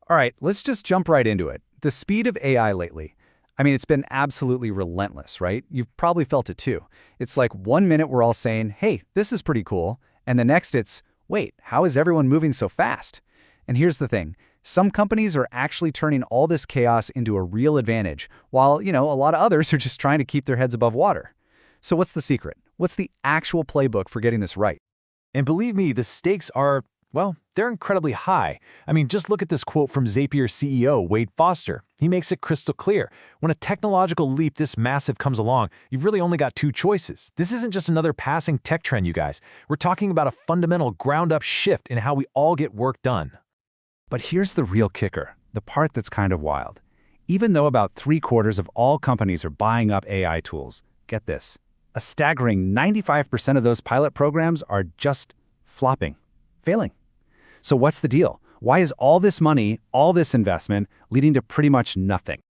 All right, let's just jump right into it. The speed of AI lately. I mean, it's been absolutely relentless, right? You've probably felt it too. It's like 1 minute we're all saying, hey, this is pretty cool. And the next it's, wait, how is everyone moving so fast? And here's the thing. Some companies are actually turning all this chaos into a real advantage, while, a lot of others are just trying to keep their heads above water. So what's the secret? What's the actual playbook for getting this right? And believe me, the stakes are, well, they're incredibly high. I mean, just look at this quote from Zapier CEO Wade Foster. He makes it crystal clear. When a technological leap this massive comes along, you've really only got two choices. This isn't just another passing tech trend, you guys. We're talking about a fundamental ground-up shift in how we all get work done. But here's the real kicker, the part that's kind of wild. Even though about 3/4 of all companies are buying up AI tools, get this, a staggering 95% of those pilot programs are just flopping, failing. So what's the deal? Why is all this money, all this investment, leading to pretty much nothing?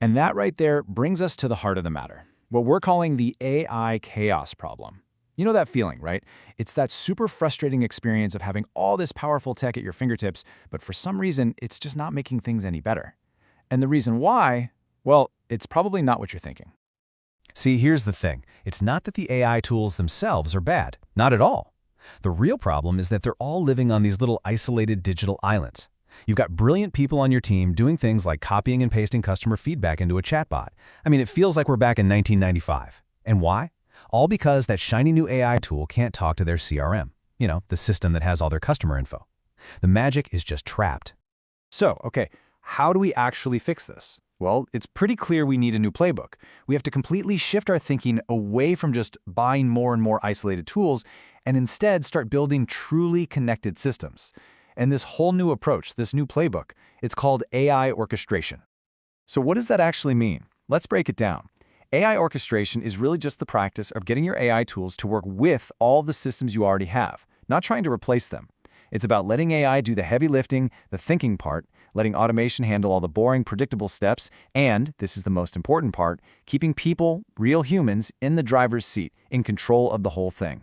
And that right there brings us to the heart of the matter, what we're calling the AI chaos problem. You know that feeling, right? It's that super frustrating experience of having all this powerful tech at your fingertips, but for some reason, it's just not making things any better. And the reason why, well, it's probably not what you're thinking. See, here's the thing. It's not that the AI tools themselves are bad. Not at all. The real problem is that they're all living on these little isolated digital islands. You've got brilliant people on your team doing things like copying and pasting customer feedback into a chatbot. I mean, it feels like we're back in 1995. And why? All because that shiny new AI tool can't talk to their CRM. The system that has all their customer info. The magic is just trapped. So, okay, how do we actually fix this? Well, it's pretty clear we need a new playbook. We have to completely shift our thinking away from just buying more and more isolated tools and instead start building truly connected systems. And this whole new approach, this new playbook, it's called AI orchestration. So what does that actually mean? Let's break it down. AI orchestration is really just the practice of getting your AI tools to work with all the systems you already have, not trying to replace them. It's about letting AI do the heavy lifting, the thinking part, letting automation handle all the boring, predictable steps, and, this is the most important part, keeping people, real humans, in the driver's seat, in control of the whole thing.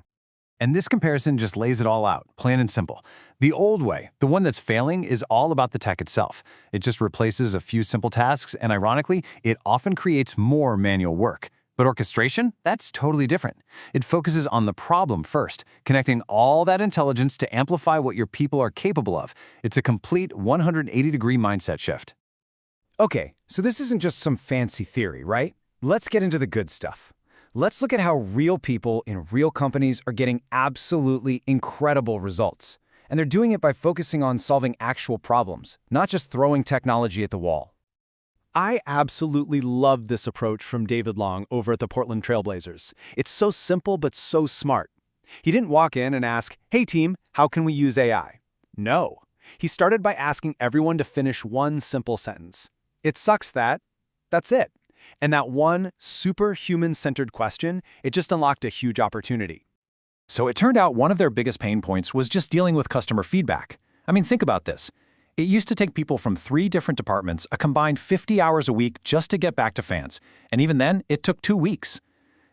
And this comparison just lays it all out, plain and simple. The old way, the one that's failing, is all about the tech itself. It just replaces a few simple tasks, and ironically, it often creates more manual work. But orchestration? That's totally different. It focuses on the problem first, connecting all that intelligence to amplify what your people are capable of. It's a complete 180-degree mindset shift. Okay, so this isn't just some fancy theory, right? Let's get into the good stuff. Let's look at how real people in real companies are getting absolutely incredible results. And they're doing it by focusing on solving actual problems, not just throwing technology at the wall. I absolutely love this approach from David Long over at the Portland Trail Blazers. It's so simple but so smart. He didn't walk in and ask, hey team, how can we use AI? No. He started by asking everyone to finish one simple sentence. It sucks that. That's it. And that one super human-centered question, it just unlocked a huge opportunity. So it turned out one of their biggest pain points was just dealing with customer feedback. I mean, think about this. It used to take people from 3 different departments a combined 50 hours a week just to get back to fans. And even then, it took 2 weeks.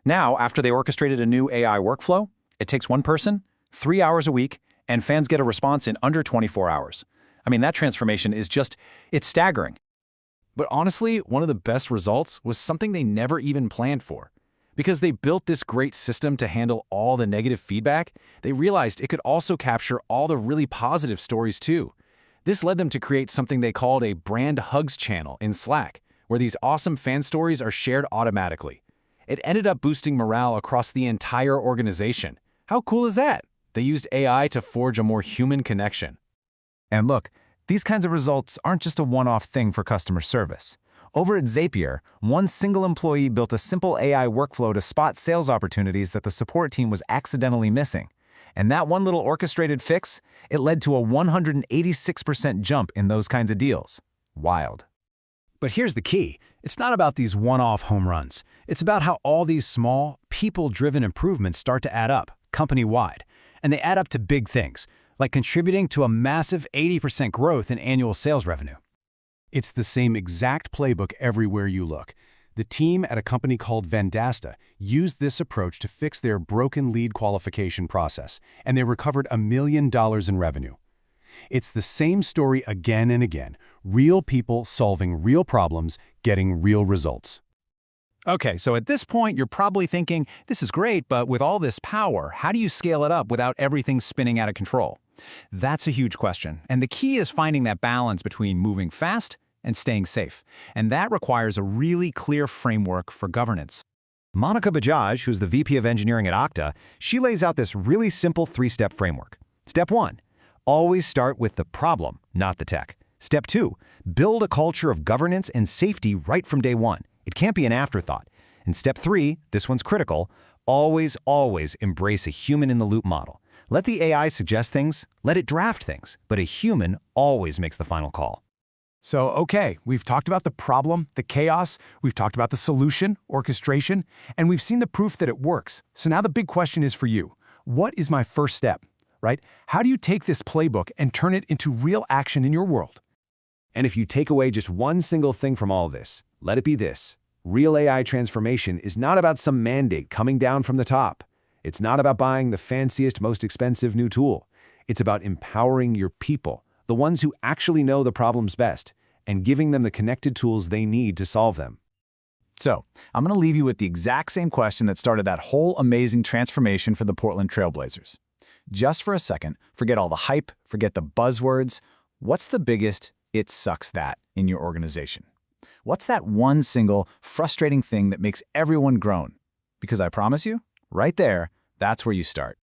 Now, after they orchestrated a new AI workflow, it takes one person, 3 hours a week, and fans get a response in under 24 hours. I mean, that transformation is it's staggering. But honestly, one of the best results was something they never even planned for. Because they built this great system to handle all the negative feedback, they realized it could also capture all the really positive stories too. This led them to create something they called a brand hugs channel in Slack, where these awesome fan stories are shared automatically. It ended up boosting morale across the entire organization. How cool is that? They used AI to forge a more human connection. And look, these kinds of results aren't just a one-off thing for customer service. Over at Zapier, one single employee built a simple AI workflow to spot sales opportunities that the support team was accidentally missing. And that one little orchestrated fix, it led to a 186% jump in those kinds of deals. Wild. But here's the key. It's not about these one-off home runs. It's about how all these small, people-driven improvements start to add up, company-wide. And they add up to big things, like contributing to a massive 80% growth in annual sales revenue. It's the same exact playbook everywhere you look. The team at a company called Vendasta used this approach to fix their broken lead qualification process, and they recovered $1 million in revenue. It's the same story again and again. Real people solving real problems, getting real results. Okay, so at this point, you're probably thinking, this is great, but with all this power, how do you scale it up without everything spinning out of control? That's a huge question, and the key is finding that balance between moving fast and staying safe. And that requires a really clear framework for governance. Monica Bajaj, who's the VP of Engineering at Okta, she lays out this really simple 3-step framework. Step 1, always start with the problem, not the tech. Step 2, build a culture of governance and safety right from day one. It can't be an afterthought. And step 3, this one's critical, always embrace a human-in-the-loop model. Let the AI suggest things, let it draft things, but a human always makes the final call. So, okay, we've talked about the problem, the chaos, we've talked about the solution, orchestration, and we've seen the proof that it works. So now the big question is for you. What is my first step, right? How do you take this playbook and turn it into real action in your world? And if you take away just one single thing from all this, let it be this. Real AI transformation is not about some mandate coming down from the top. It's not about buying the fanciest, most expensive new tool. It's about empowering your people, the ones who actually know the problems best, and giving them the connected tools they need to solve them. So, I'm going to leave you with the exact same question that started that whole amazing transformation for the Portland Trail Blazers. Just for a second, forget all the hype, forget the buzzwords. What's the biggest "it sucks" that in your organization? What's that one single, frustrating thing that makes everyone groan? Because I promise you, right there, that's where you start.